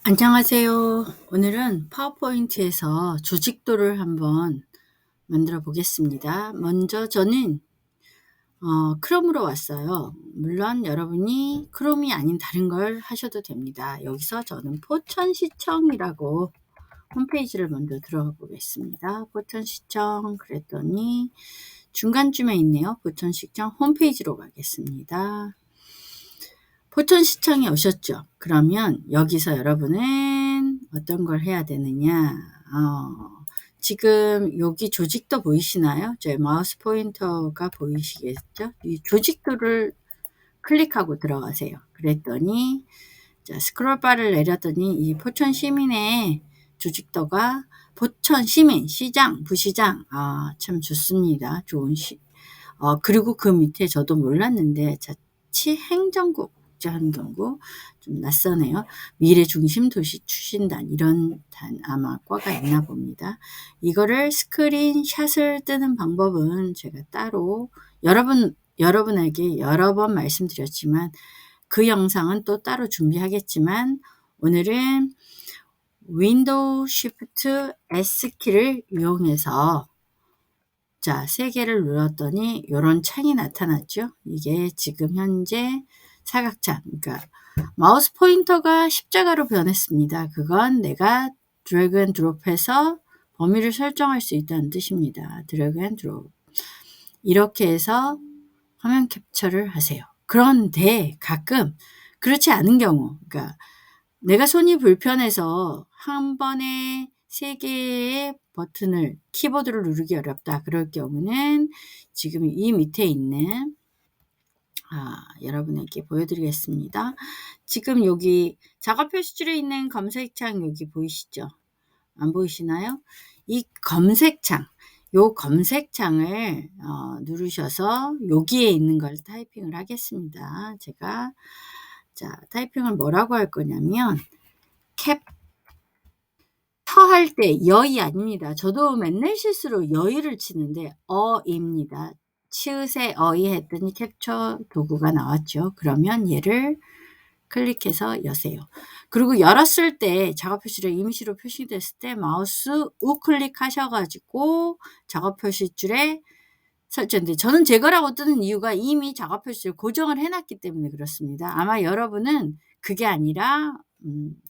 안녕하세요. 오늘은 파워포인트에서 조직도를 한번 만들어 보겠습니다. 먼저 저는 크롬으로 왔어요. 물론 여러분이 크롬이 아닌 다른 걸 하셔도 됩니다. 여기서 저는 포천시청이라고 홈페이지를 먼저 들어가 보겠습니다. 포천시청 그랬더니 중간쯤에 있네요. 포천시청 홈페이지로 가겠습니다. 포천시청에 오셨죠? 그러면 여기서 여러분은 어떤 걸 해야 되느냐? 지금 여기 조직도 보이시나요? 제 마우스 포인터가 보이시겠죠? 이 조직도를 클릭하고 들어가세요. 그랬더니 자, 스크롤바를 내렸더니 이 포천 시민의 조직도가 포천 시민, 시장, 부시장 참 좋습니다. 좋은 그리고 그 밑에 저도 몰랐는데 자치행정국 국제환경부 좀 낯서네요. 미래중심도시 추진단 이런 아마 과가 있나 봅니다. 이거를 스크린샷을 뜨는 방법은 제가 따로 여러분에게 여러 번 말씀드렸지만 그 영상은 또 따로 준비하겠지만 오늘은 윈도우 쉬프트 S키를 이용해서 자, 3개를 눌렀더니 요런 창이 나타났죠. 이게 지금 현재 사각창, 그러니까 마우스 포인터가 십자가로 변했습니다. 그건 내가 드래그 앤 드롭해서 범위를 설정할 수 있다는 뜻입니다. 드래그 앤 드롭. 이렇게 해서 화면 캡처를 하세요. 그런데 가끔 그렇지 않은 경우, 그러니까 내가 손이 불편해서 한 번에 3개의 버튼을 키보드를 누르기 어렵다. 그럴 경우는 지금 이 밑에 있는 여러분에게 보여드리겠습니다. 지금 여기 작업 표시줄에 있는 검색창 여기 보이시죠? 안 보이시나요? 이 검색창, 요 검색창을 누르셔서 여기에 있는 걸 타이핑을 하겠습니다. 제가 자 타이핑을 뭐라고 할 거냐면 할 때 여의 아닙니다. 저도 맨날 실수로 여의를 치는데 어입니다. 치읓에 어이 했더니 캡처 도구가 나왔죠. 그러면 얘를 클릭해서 여세요. 그리고 열었을 때 작업 표시를 임시로 표시됐을 때 마우스 우클릭 하셔가지고 작업 표시줄에 설정돼. 저는 제거라고 뜨는 이유가 이미 작업 표시를 고정을 해놨기 때문에 그렇습니다. 아마 여러분은 그게 아니라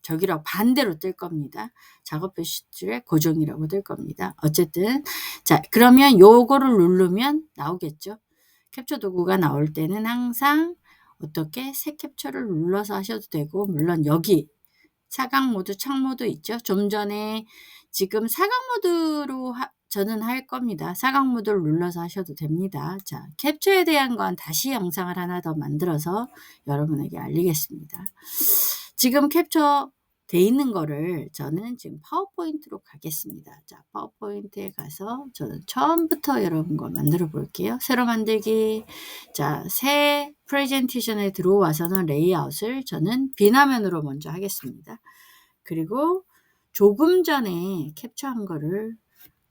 저기라고 반대로 뜰 겁니다. 작업 표시줄에 고정이라고 뜰 겁니다. 어쨌든 자 그러면 요거를 누르면 나오겠죠. 캡처 도구가 나올 때는 항상 어떻게 새 캡처를 눌러서 하셔도 되고 물론 여기 사각 모드, 창 모드 있죠. 좀 전에 지금 사각 모드로 저는 할 겁니다. 사각 모드를 눌러서 하셔도 됩니다. 자, 캡처에 대한 건 다시 영상을 하나 더 만들어서 여러분에게 알리겠습니다. 지금 캡처 돼 있는 거를 저는 지금 파워포인트로 가겠습니다. 자, 파워포인트에 가서 저는 처음부터 여러분 거 만들어 볼게요. 새로 만들기. 자, 새 프레젠테이션에 들어와서는 레이아웃을 저는 비화면으로 먼저 하겠습니다. 그리고 조금 전에 캡처한 거를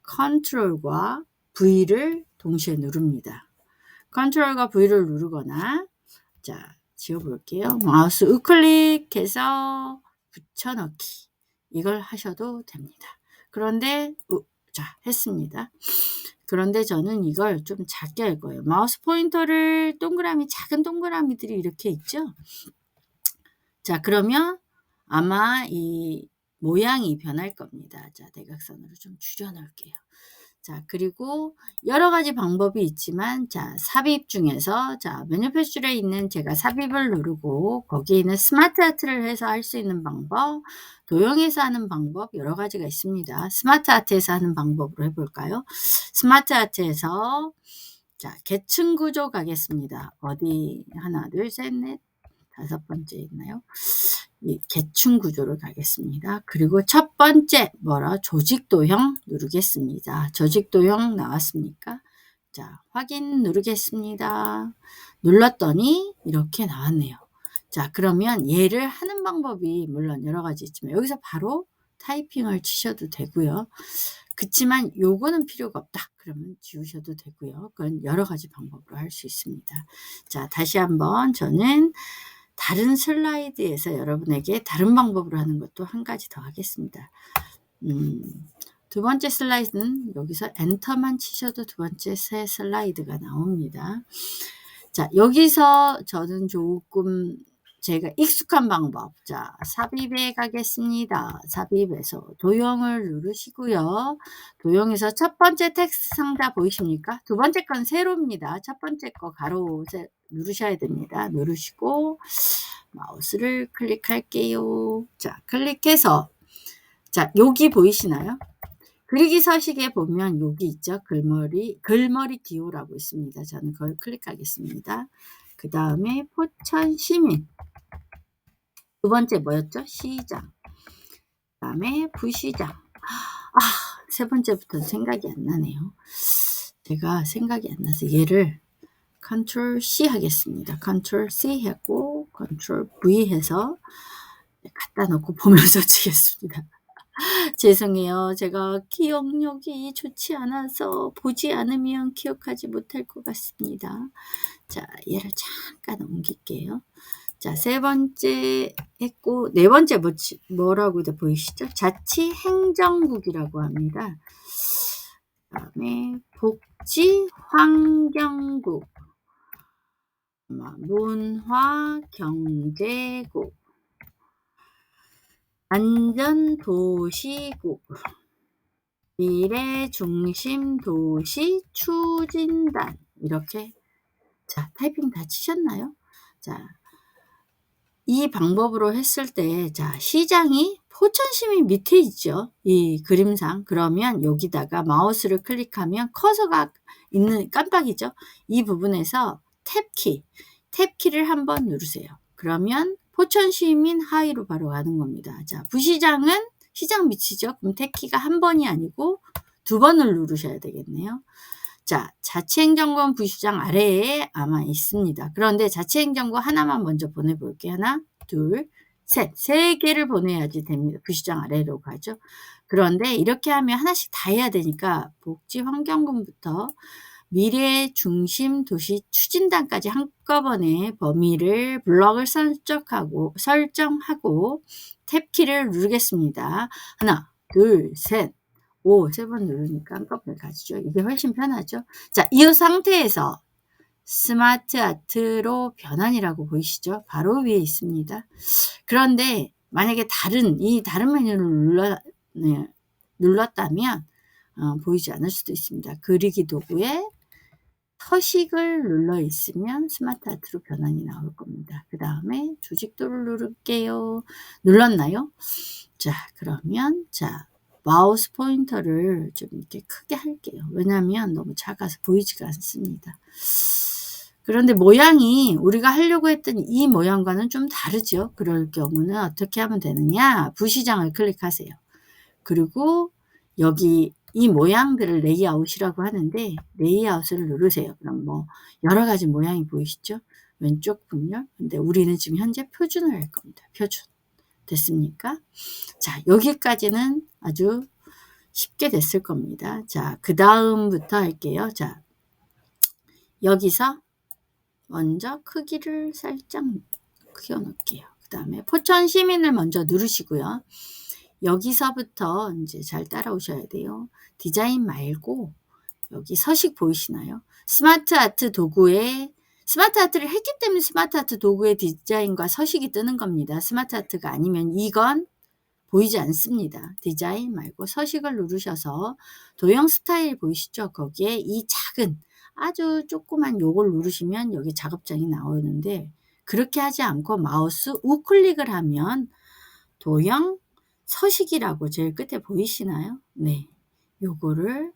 컨트롤과 V를 동시에 누릅니다. 컨트롤과 V를 누르거나 자 지워볼게요. 마우스 우클릭해서 붙여넣기 이걸 하셔도 됩니다. 그런데 자 했습니다. 그런데 저는 이걸 좀 작게 할 거예요. 마우스 포인터를 동그라미 작은 동그라미들이 이렇게 있죠. 자 그러면 아마 이 모양이 변할 겁니다. 자 대각선으로 좀 줄여 놓을게요. 자 그리고 여러 가지 방법이 있지만 자 삽입 중에서 자 메뉴 표시줄에 있는 제가 삽입을 누르고 거기에 있는 스마트 아트를 해서 할 수 있는 방법 도형에서 하는 방법 여러 가지가 있습니다. 스마트 아트에서 하는 방법으로 해볼까요? 스마트 아트에서 자 계층 구조 가겠습니다. 어디 하나 둘 셋 넷 다섯 번째 있나요? 이 계층 구조를 가겠습니다. 그리고 첫 번째 조직 도형 누르겠습니다. 조직 도형 나왔습니까? 자, 확인 누르겠습니다. 눌렀더니 이렇게 나왔네요. 자, 그러면 얘를 하는 방법이 물론 여러 가지 있지만 여기서 바로 타이핑을 치셔도 되고요. 그치만 요거는 필요가 없다. 그러면 지우셔도 되고요. 그건 여러 가지 방법으로 할 수 있습니다. 자, 다시 한번 저는 다른 슬라이드에서 여러분에게 다른 방법으로 하는 것도 한 가지 더 하겠습니다. 두 번째 슬라이드는 여기서 엔터만 치셔도 두 번째 새 슬라이드가 나옵니다. 자, 여기서 저는 조금 제가 익숙한 방법. 자, 삽입에 가겠습니다. 삽입에서 도형을 누르시고요. 도형에서 첫 번째 텍스트 상자 보이십니까? 두 번째 건 세로입니다. 첫 번째 거 가로 누르셔야 됩니다. 누르시고 마우스를 클릭할게요. 자, 클릭해서 자, 여기 보이시나요? 그리기 서식에 보면 여기 있죠. 글머리 기호라고 있습니다. 저는 그걸 클릭하겠습니다. 그 다음에 포천 시민. 두 번째 뭐였죠? 시장. 그 다음에 부시장. 세 번째부터는 생각이 안 나네요. 제가 생각이 안 나서 얘를 컨트롤 C 하겠습니다. 컨트롤 C 하고 컨트롤 V 해서 갖다 놓고 보면서 치겠습니다. 죄송해요. 제가 기억력이 좋지 않아서 보지 않으면 기억하지 못할 것 같습니다. 자, 얘를 잠깐 옮길게요. 자, 세 번째 했고, 네 번째 뭐라고 보이시죠? 자치행정국이라고 합니다. 그 다음에 복지환경국, 문화경제국, 안전도시국, 미래중심도시 추진단. 이렇게. 자, 타이핑 다 치셨나요? 자, 이 방법으로 했을 때, 자, 시장이 포천시민 밑에 있죠. 이 그림상. 그러면 여기다가 마우스를 클릭하면 커서가 있는 깜빡이죠. 이 부분에서 탭키를 한번 누르세요. 그러면 포천시민 하위로 바로 가는 겁니다. 자, 부시장은 시장 밑이죠. 그럼 탭키가 한 번이 아니고 두 번을 누르셔야 되겠네요. 자, 자치행정권 부시장 아래에 아마 있습니다. 그런데 자치행정권 하나만 먼저 보내볼게요. 하나, 둘, 셋. 세 개를 보내야지 됩니다. 부시장 아래로 가죠. 그런데 이렇게 하면 하나씩 다 해야 되니까 복지환경군부터 미래중심도시 추진단까지 한꺼번에 범위를 블럭을 설정하고 탭키를 누르겠습니다. 하나, 둘, 셋. 세 번 누르니까 한꺼번에 가지죠. 이게 훨씬 편하죠. 자, 이 상태에서 스마트 아트로 변환이라고 보이시죠? 바로 위에 있습니다. 그런데 만약에 다른 메뉴를 눌렀다면 보이지 않을 수도 있습니다. 그리기 도구에 서식을 눌러 있으면 스마트 아트로 변환이 나올 겁니다. 그 다음에 조직도를 누를게요. 눌렀나요? 자, 그러면 마우스 포인터를 좀 이렇게 크게 할게요. 왜냐하면 너무 작아서 보이지가 않습니다. 그런데 모양이 우리가 하려고 했던 이 모양과는 좀 다르죠. 그럴 경우는 어떻게 하면 되느냐? 부시장을 클릭하세요. 그리고 여기 이 모양들을 레이아웃이라고 하는데 레이아웃을 누르세요. 그럼 여러 가지 모양이 보이시죠? 왼쪽 분열. 근데 우리는 지금 현재 표준을 할 겁니다. 표준. 됐습니까? 자, 여기까지는 아주 쉽게 됐을 겁니다. 자, 그 다음부터 할게요. 자, 여기서 먼저 크기를 살짝 키워놓을게요. 그 다음에 포천 시민을 먼저 누르시고요. 여기서부터 이제 잘 따라오셔야 돼요. 디자인 말고 여기 서식 보이시나요? 스마트 아트 도구에 스마트 아트를 했기 때문에 스마트 아트 도구의 디자인과 서식이 뜨는 겁니다. 스마트 아트가 아니면 이건 보이지 않습니다. 디자인 말고 서식을 누르셔서 도형 스타일 보이시죠? 거기에 이 작은 아주 조그만 요걸 누르시면 여기 작업장이 나오는데 그렇게 하지 않고 마우스 우클릭을 하면 도형 서식이라고 제일 끝에 보이시나요? 네, 요거를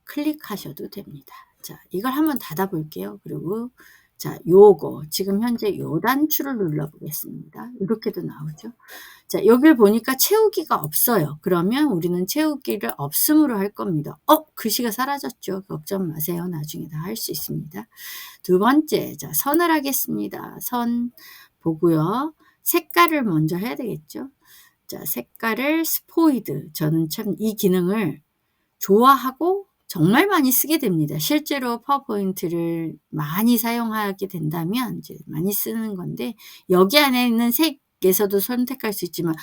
클릭하셔도 됩니다. 자, 이걸 한번 닫아 볼게요. 그리고 자, 요거 지금 현재 요 단추를 눌러 보겠습니다. 이렇게도 나오죠. 자, 여길 보니까 채우기가 없어요. 그러면 우리는 채우기를 없음으로 할 겁니다. 글씨가 사라졌죠. 걱정 마세요. 나중에 다 할 수 있습니다. 두 번째, 자, 선을 하겠습니다. 선 보고요. 색깔을 먼저 해야 되겠죠. 자, 색깔을 스포이드. 저는 참 이 기능을 좋아하고 정말 많이 쓰게 됩니다. 실제로 파워포인트를 많이 사용하게 된다면 이제 많이 쓰는 건데, 여기 안에 있는 색에서도 선택할 수 있지만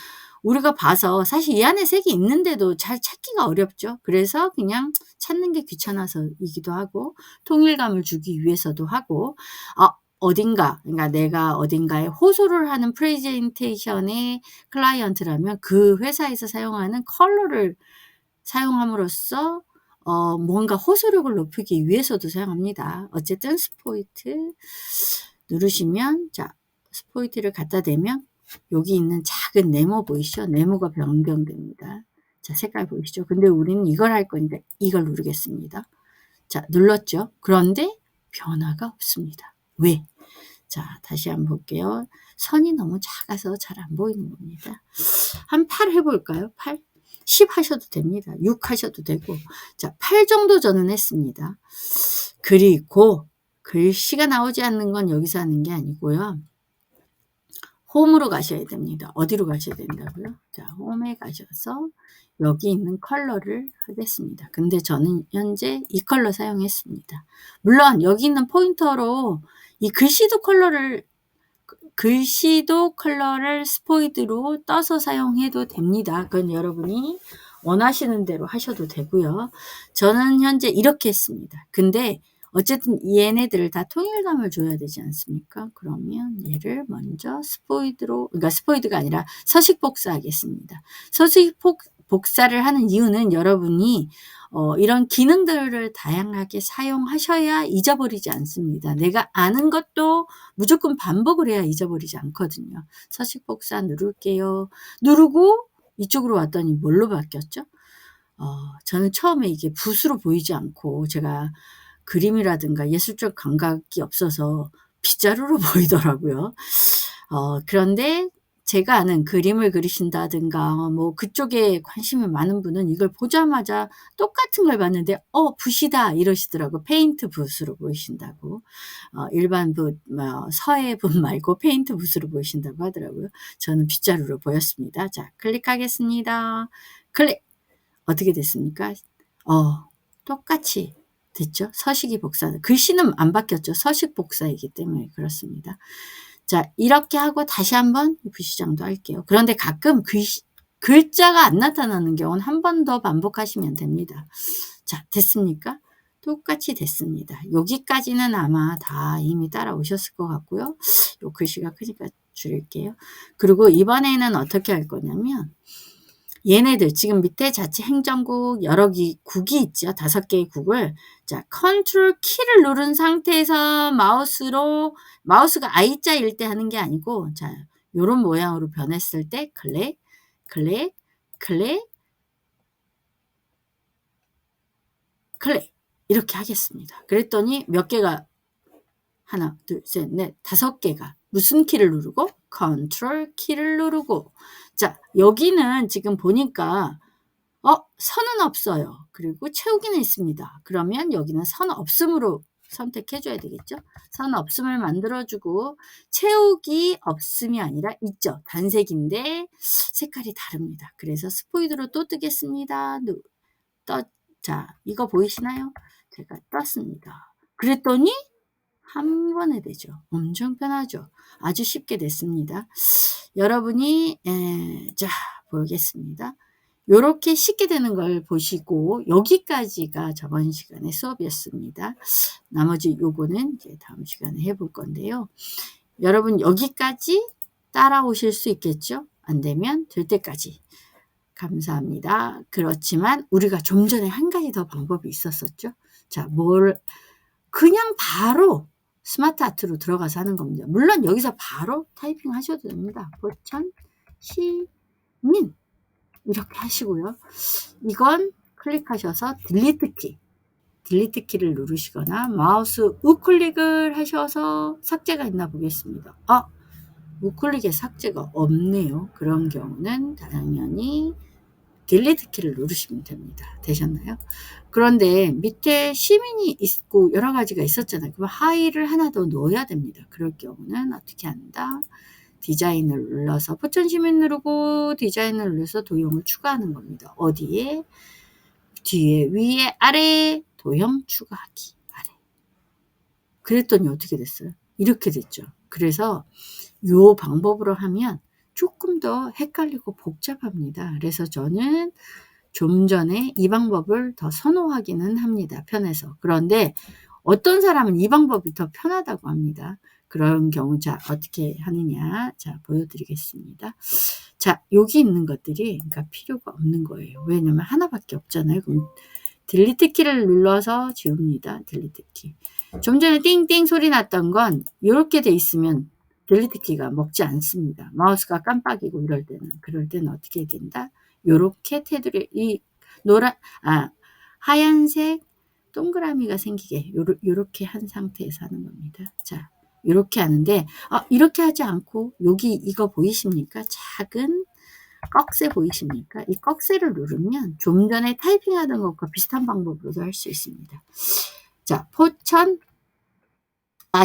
우리가 봐서 사실 이 안에 색이 있는데도 잘 찾기가 어렵죠. 그래서 그냥 찾는 게 귀찮아서이기도 하고, 통일감을 주기 위해서도 하고, 어딘가, 그러니까 내가 어딘가에 호소를 하는 프레젠테이션의 클라이언트라면 그 회사에서 사용하는 컬러를 사용함으로써 뭔가 호소력을 높이기 위해서도 사용합니다. 어쨌든 스포이트 누르시면, 자, 스포이트를 갖다 대면 여기 있는 작은 네모 보이시죠? 네모가 변경됩니다. 자, 색깔 보이시죠? 근데 우리는 이걸 할 거니까 이걸 누르겠습니다. 자, 눌렀죠? 그런데 변화가 없습니다. 왜? 자, 다시 한번 볼게요. 선이 너무 작아서 잘 안 보이는 겁니다. 한 8 해볼까요? 8? 10 하셔도 됩니다. 6 하셔도 되고. 자, 8 정도 저는 했습니다. 그리고 글씨가 나오지 않는 건 여기서 하는 게 아니고요. 홈으로 가셔야 됩니다. 어디로 가셔야 된다고요? 자, 홈에 가셔서 여기 있는 컬러를 하겠습니다. 근데 저는 현재 이 컬러 사용했습니다. 물론 여기 있는 포인터로 이 글씨도 컬러를 스포이드로 떠서 사용해도 됩니다. 그건 여러분이 원하시는 대로 하셔도 되고요. 저는 현재 이렇게 했습니다. 근데 어쨌든 얘네들을 다 통일감을 줘야 되지 않습니까? 그러면 얘를 먼저 스포이드로, 그러니까 스포이드가 아니라 서식 복사하겠습니다. 서식 복사를 하는 이유는 여러분이 이런 기능들을 다양하게 사용하셔야 잊어버리지 않습니다. 내가 아는 것도 무조건 반복을 해야 잊어버리지 않거든요. 서식 복사 누를게요. 누르고 이쪽으로 왔더니 뭘로 바뀌었죠? 저는 처음에 이게 붓으로 보이지 않고 제가 그림이라든가 예술적 감각이 없어서 빗자루로 보이더라고요. 그런데 제가 아는 그림을 그리신다든가 뭐 그쪽에 관심이 많은 분은 이걸 보자마자 똑같은 걸 봤는데 붓이다 이러시더라고. 페인트 붓으로 보이신다고. 일반 붓, 서예 붓 말고 페인트 붓으로 보이신다고 하더라고요. 저는 빗자루로 보였습니다. 자, 클릭하겠습니다. 클릭. 어떻게 됐습니까? 똑같이 됐죠? 서식이 복사. 글씨는 안 바뀌었죠. 서식 복사이기 때문에 그렇습니다. 자, 이렇게 하고 다시 한번 부시장도 할게요. 그런데 가끔 글자가 안 나타나는 경우는 한 번 더 반복하시면 됩니다. 자, 됐습니까? 똑같이 됐습니다. 여기까지는 아마 다 이미 따라오셨을 것 같고요. 요 글씨가 크니까 줄일게요. 그리고 이번에는 어떻게 할 거냐면, 얘네들 지금 밑에 자체 행정국 여러 국이 있죠. 5개의 국을, 자, 컨트롤 키를 누른 상태에서 마우스가 I자일 때 하는 게 아니고, 자, 요런 모양으로 변했을 때 클릭, 클릭, 클릭, 클릭 이렇게 하겠습니다. 그랬더니 몇 개가, 하나, 둘, 셋, 넷, 5개가 무슨 키를 누르고? 컨트롤 키를 누르고. 자, 여기는 지금 보니까 선은 없어요. 그리고 채우기는 있습니다. 그러면 여기는 선 없음으로 선택해 줘야 되겠죠. 선 없음을 만들어주고, 채우기 없음이 아니라 있죠. 단색인데 색깔이 다릅니다. 그래서 스포이드로 또 뜨겠습니다. 자, 이거 보이시나요? 제가 떴습니다. 그랬더니 한 번에 되죠. 엄청 편하죠. 아주 쉽게 됐습니다. 여러분이 자, 보겠습니다. 요렇게 쉽게 되는 걸 보시고, 여기까지가 저번 시간의 수업이었습니다. 나머지 요거는 이제 다음 시간에 해볼 건데요. 여러분 여기까지 따라오실 수 있겠죠? 안 되면 될 때까지. 감사합니다. 그렇지만 우리가 좀 전에 한 가지 더 방법이 있었었죠. 자, 그냥 바로 스마트 아트로 들어가서 하는 겁니다. 물론 여기서 바로 타이핑 하셔도 됩니다. 보천 시민 이렇게 하시고요. 이건 클릭하셔서 딜리트 키를 누르시거나 마우스 우클릭을 하셔서 삭제가 있나 보겠습니다. 우클릭에 삭제가 없네요. 그런 경우는 당연히 딜리트 키를 누르시면 됩니다. 되셨나요? 그런데 밑에 시민이 있고 여러 가지가 있었잖아요. 그럼 하이를 하나 더 넣어야 됩니다. 그럴 경우는 어떻게 한다? 디자인을 눌러서 포천 시민 누르고 디자인을 눌러서 도형을 추가하는 겁니다. 어디에? 뒤에, 위에, 아래, 도형 추가하기. 아래. 그랬더니 어떻게 됐어요? 이렇게 됐죠. 그래서 요 방법으로 하면 조금 더 헷갈리고 복잡합니다. 그래서 저는 좀 전에 이 방법을 더 선호하기는 합니다. 편해서. 그런데 어떤 사람은 이 방법이 더 편하다고 합니다. 그런 경우 자 어떻게 하느냐 자 보여드리겠습니다. 자 여기 있는 것들이 그러니까 필요가 없는 거예요. 왜냐면 하나밖에 없잖아요. 그럼 딜리트 키를 눌러서 지웁니다. 딜리트 키. 좀 전에 띵띵 소리 났던 건 이렇게 돼 있으면 딜리트 키가 먹지 않습니다. 마우스가 깜빡이고 그럴 때는 어떻게 해야 된다? 요렇게 테두리 이 하얀색 동그라미가 생기게 요렇게 한 상태에서 하는 겁니다. 자, 요렇게 하는데 이렇게 하지 않고 여기 이거 보이십니까? 작은 꺽쇠 보이십니까? 이 꺽쇠를 누르면 좀 전에 타이핑하던 것과 비슷한 방법으로도 할 수 있습니다. 자, 포천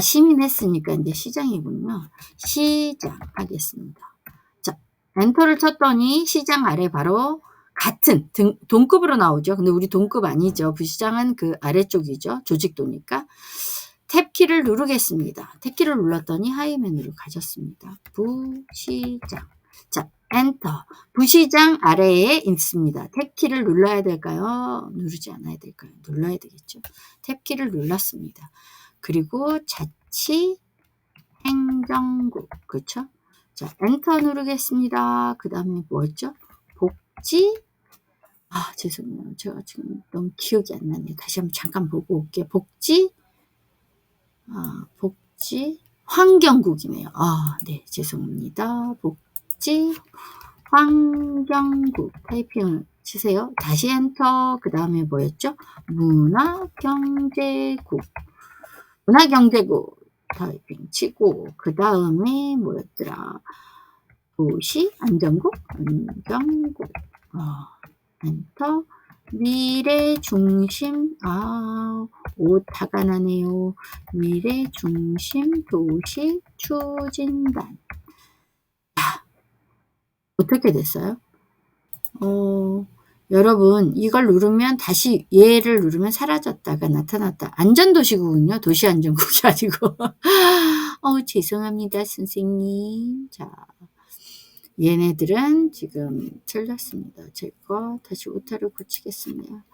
시민했으니까 이제 시장이군요. 시장 하겠습니다. 자, 엔터를 쳤더니 시장 아래 바로 같은 동급으로 나오죠. 근데 우리 동급 아니죠. 부시장은 그 아래쪽이죠. 조직도니까. 탭키를 누르겠습니다. 탭키를 눌렀더니 하이 메뉴로 가졌습니다. 부시장. 자, 엔터. 부시장 아래에 있습니다. 탭키를 눌러야 될까요? 누르지 않아야 될까요? 눌러야 되겠죠. 탭키를 눌렀습니다. 그리고 자치 행정국. 그렇죠? 자, 엔터 누르겠습니다. 그 다음에 뭐였죠? 복지. 죄송해요. 제가 지금 너무 기억이 안 나네요. 다시 한번 잠깐 보고 올게요. 복지 환경국이네요. 네, 죄송합니다. 복지 환경국 타이핑을 치세요. 다시 엔터. 그 다음에 뭐였죠? 문화경제국 타이핑 치고 그 다음에 뭐였더라? 도시 안전국 엔터. 미래중심 오타가 나네요. 미래중심 도시 추진단. 어떻게 됐어요? 여러분 이걸 누르면 다시 얘를 누르면 사라졌다가 나타났다. 안전도시국은요. 도시안전국이 아니고 죄송합니다 선생님. 자 얘네들은 지금 틀렸습니다. 제가 다시 오타를 고치겠습니다.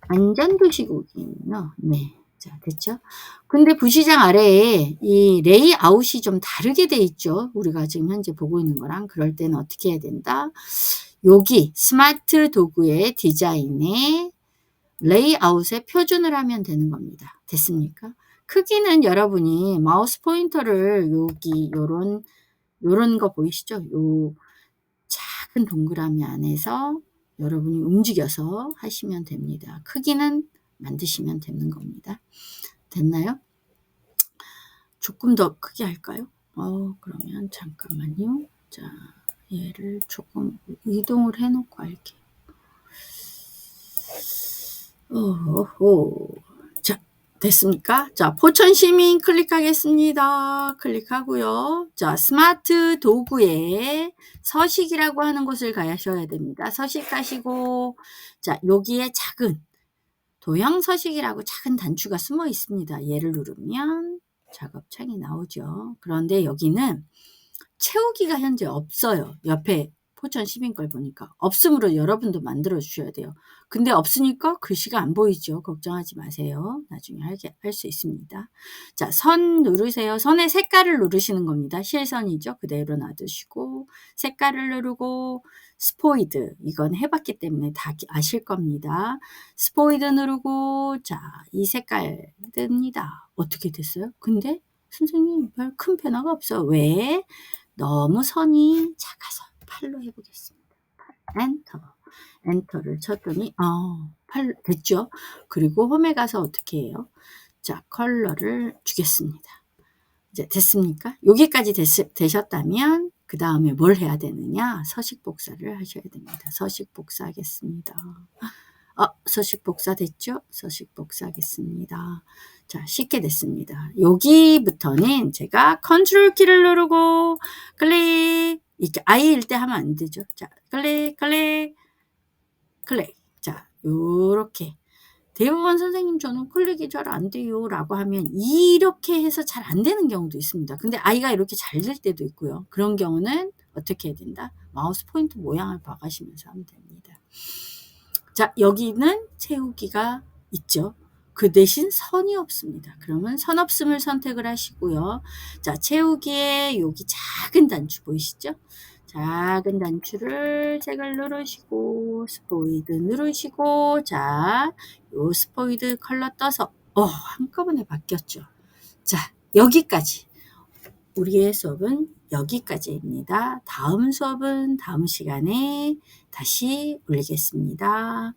안전도시국이군요. 네. 자, 됐죠? 근데 부시장 아래에 이 레이아웃이 좀 다르게 돼 있죠. 우리가 지금 현재 보고 있는 거랑. 그럴 때는 어떻게 해야 된다? 여기 스마트 도구의 디자인에 레이아웃에 표준을 하면 되는 겁니다. 됐습니까? 크기는 여러분이 마우스 포인터를 여기 요런 거 보이시죠? 요 작은 동그라미 안에서 여러분이 움직여서 하시면 됩니다. 크기는 만드시면 되는 겁니다. 됐나요? 조금 더 크게 할까요? 그러면 잠깐만요. 자, 얘를 조금 이동을 해놓고 할게요. 자, 됐습니까? 자, 포천시민 클릭하겠습니다. 클릭하고요. 자, 스마트 도구에 서식이라고 하는 곳을 가셔야 됩니다. 서식 가시고, 자, 여기에 작은 도형 서식이라고 작은 단추가 숨어 있습니다. 얘를 누르면 작업창이 나오죠. 그런데 여기는 채우기가 현재 없어요. 옆에 포천 시민 걸 보니까 없으므로 여러분도 만들어 주셔야 돼요. 근데 없으니까 글씨가 안 보이죠. 걱정하지 마세요. 나중에 할 수 있습니다. 자, 선 누르세요. 선의 색깔을 누르시는 겁니다. 실선이죠. 그대로 놔두시고 색깔을 누르고 스포이드 이건 해봤기 때문에 다 아실 겁니다. 스포이드 누르고 자, 이 색깔 뜹니다. 어떻게 됐어요? 근데 선생님 별 큰 변화가 없어요. 왜? 너무 선이 작아서 팔로 해보겠습니다. 엔터를 쳤더니 팔 됐죠? 그리고 홈에 가서 어떻게 해요? 자, 컬러를 주겠습니다. 이제 됐습니까? 여기까지 되셨다면 그 다음에 뭘 해야 되느냐? 서식 복사를 하셔야 됩니다. 서식 복사하겠습니다. 서식 복사 됐죠? 서식 복사하겠습니다. 자, 쉽게 됐습니다. 여기부터는 제가 컨트롤 키를 누르고 이렇게 I일 때 하면 안 되죠. 자, 클릭. 자, 요렇게 대부분 선생님 저는 클릭이 잘 안 돼요 라고 하면 이렇게 해서 잘 안 되는 경우도 있습니다. 근데 아이가 이렇게 잘 될 때도 있고요. 그런 경우는 어떻게 해야 된다? 마우스 포인터 모양을 봐가시면서 하면 됩니다. 자, 여기는 채우기가 있죠. 그 대신 선이 없습니다. 그러면 선 없음을 선택을 하시고요. 자, 채우기에 여기 작은 단추 보이시죠? 작은 단추를 색을 누르시고 스포이드 누르시고 자, 요 스포이드 컬러 떠서 한꺼번에 바뀌었죠. 자, 여기까지. 우리의 수업은 여기까지입니다. 다음 수업은 다음 시간에 다시 올리겠습니다.